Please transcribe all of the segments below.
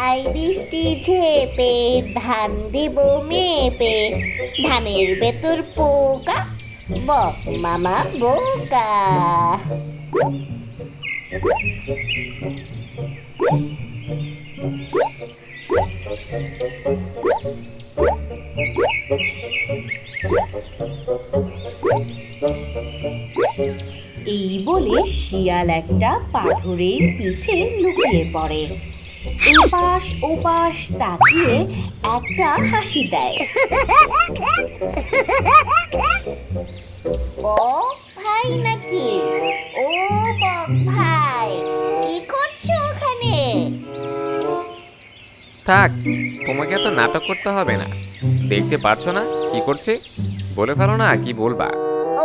I বৃষ্টি ঝেপে ধান দেব মেপে, ধানের ভেতর পোকা, বক মামা বোকা। এই বলে শিয়াল একটা পাথরের পিছে লুকিয়ে পড়ে। এপাশ ওপাশ তাকিয়ে একটা হাসি দেয়। বক ভাই নাকি? ও বক ভাই, কি করছো ওখানে? থাক, তোমাকে এত নাটক করতে হবে না। দেখতে পারছো না কি করছে? বলে ফেলো না কি বলবা।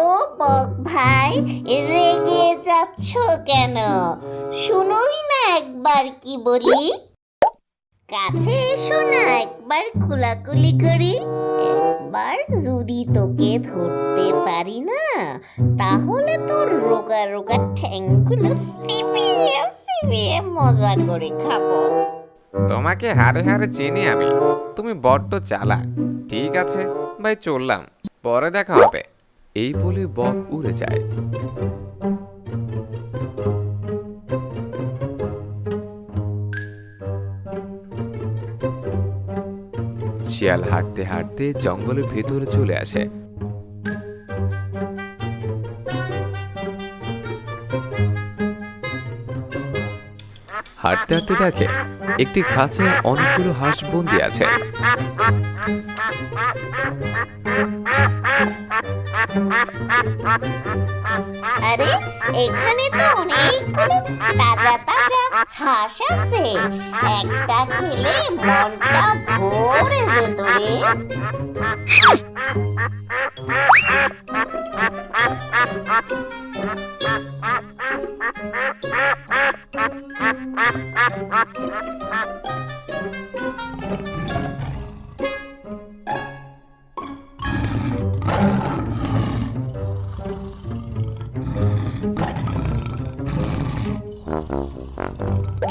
ও বক ভাই, রেগে যাচ্ছ কেন? শুনোই না একবার কি বলি। কাছে এসো না, একবার কুলাকুলি করি। একবার যদি তোকে ধরতে পারি না, তাহলে তোর রোগা রোগা ঠ্যাংগুলো চিবিয়ে চিবিয়ে মজা করে খাবো। তোমাকে হারে হারে চিনি আমি, তুমি বড্ড চালাক। ঠিক আছে ভাই, চললাম, পরে দেখা হবে। এই বলে বক উড়ে যায়। শিয়াল হাঁটতে হাঁটতে জঙ্গলের ভেতরে চলে আসে। হাঁটতে হাঁটতে দেখে একটি খাঁচায় অনেকগুলো হাঁস বন্দি আছে। আরে, এখানে তো অনেকগুলো তাজা তাজা হাঁস আছে। একটা খেলে মনটা ভরে যেত রে।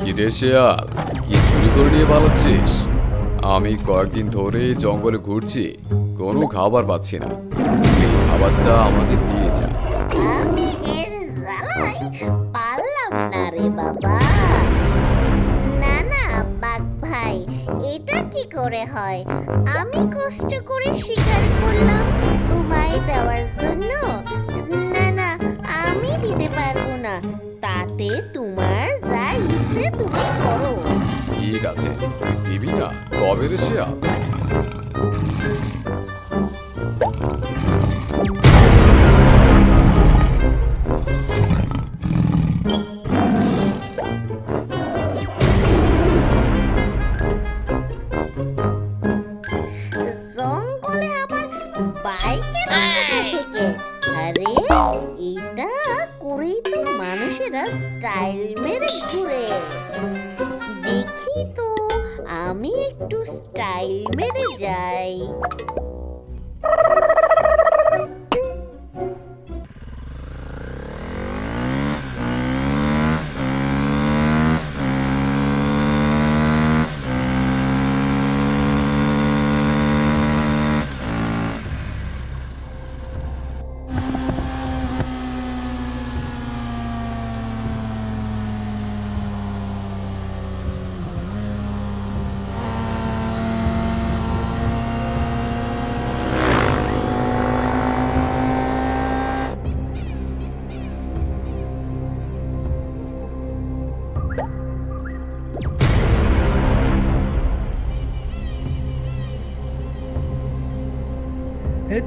কি রে শিয়াল, কি চুরি করে নিয়ে পালাচ্ছিস? আমি কয়েকদিন ধরে জঙ্গলে ঘুরছি, কোনো খাবার পাচ্ছি না। এই খাবারটা আমাকে দিয়ে যা। আমি এর জ্বালায় পারলাম না রে বাবা। না না বাঘ ভাই, এটা কি করে হয়? আমি কষ্ট করে শিকার করলাম তোমায় দেওয়ার জন্য। না না, আমি দিতে পারবো না। তাতে তোমার যা ইচ্ছে তুমি করো। ঠিক আছে, তুই দিবি না? তবে রে শিয়াল। জঙ্গলে আবার বাইকের থেকে, আরে এটা করেই তো মানুষেরা স্টাইল মেরে ঘুরে। দেখি তো, আমি একটু স্টাইল মেরে যাই।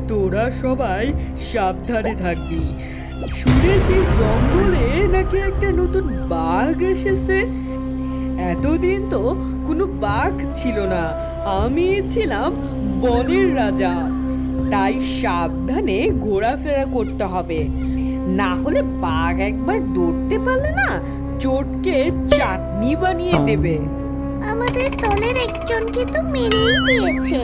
তোরা সবাই সাবধানে থাকবি। শুনেছি জঙ্গলে নাকি একটা নতুন বাঘ এসেছে। এতদিন তো কোনো বাঘ ছিল না, আমি ছিলাম বনের রাজা। তাই সাবধানে ঘোরাফেরা করতে হবে, না হলে বাঘ একবার দৌড়তে পারলে না চটকে চাটনি বানিয়ে দেবে। আমাদের দলের একজনকে তো মেরেই দিয়েছে।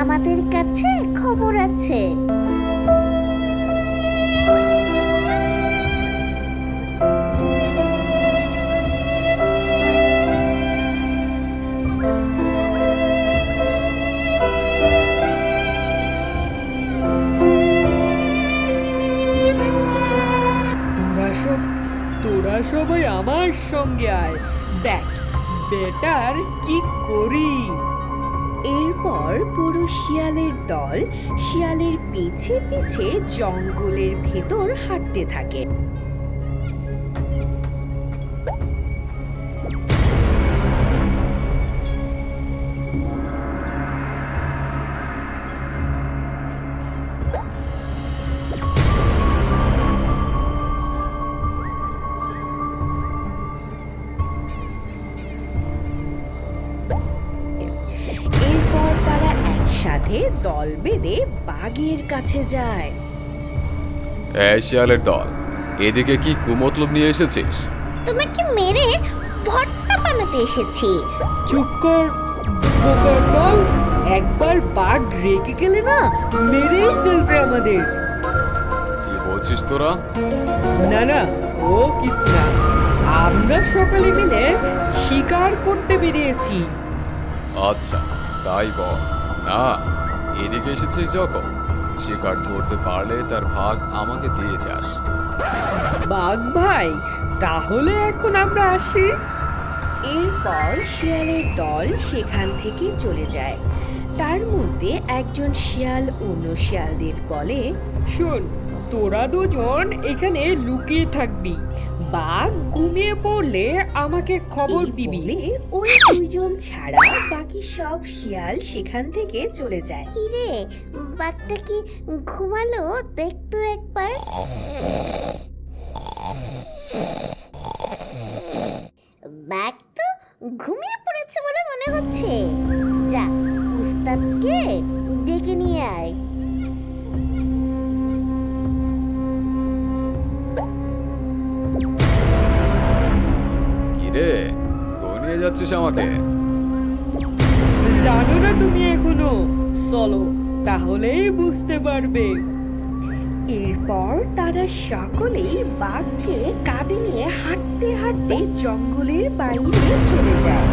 আমাদের কাছে খবর আছে। আমার সঙ্গে আয়, দেখ বেটার কি করি। এরপর পুরো শিয়ালের দল শিয়ালের পিছে পিছে জঙ্গলের ভেতর হাঁটতে থাকে। এরপর তারা একসাথে দল বেঁধে বাঘের কাছে যায়। এই শিয়ালের দল, এদিকে কি কুমতলব নিয়ে এসেছিস? তোমাকে মেরে ভর্তা বানাতে এসেছি। চুপ কর বোকার দল, একবার বাঘ রেগে গেলে না মেরেই ফেলবে আমাদের। কি বলছিস তোরা? না না, ও কিছু না, আমরা সকালে মিলে শিকার করতে বেরিয়েছি। আচ্ছা তাই বল। না, এদিকে এসেছিস যখন, শিকার ধরতে পারলে তার ভাগ আমাকে দিয়ে যাস। বাঘ ভাই, তাহলে এখন আমরা আসি। এরপর শিয়ালের দল সেখান থেকে চলে যায়। তার মধ্যে একজন শিয়াল অন্য শিয়ালদের বলে, শোন, তোরা দুজন এখানে লুকিয়ে থাকবি, বাঘ ঘুমিয়ে পড়লে আমাকে খবর এই দিবি। বলে ওই দুইজন ছাড়া বাকি সব শিয়াল সেখান থেকে চলে যায়। কি রে, বাঘটা কি ঘুমালো? দেখতো একবার। বাঘ তো ঘুমিয়ে পড়েছে বলে মনে হচ্ছে। যা, উস্তাদকে ডেকে নিয়ে আয়। কি রে, কই নিয়ে যাচ্ছিস আমাকে? জানো না তুমি এখনো? চলো, তাহলেই বুঝতে পারবে। এরপর তারা সকলেই বাঘকে কাঁধে নিয়ে হাঁটতে হাঁটতে জঙ্গলের বাইরে চলে যায়।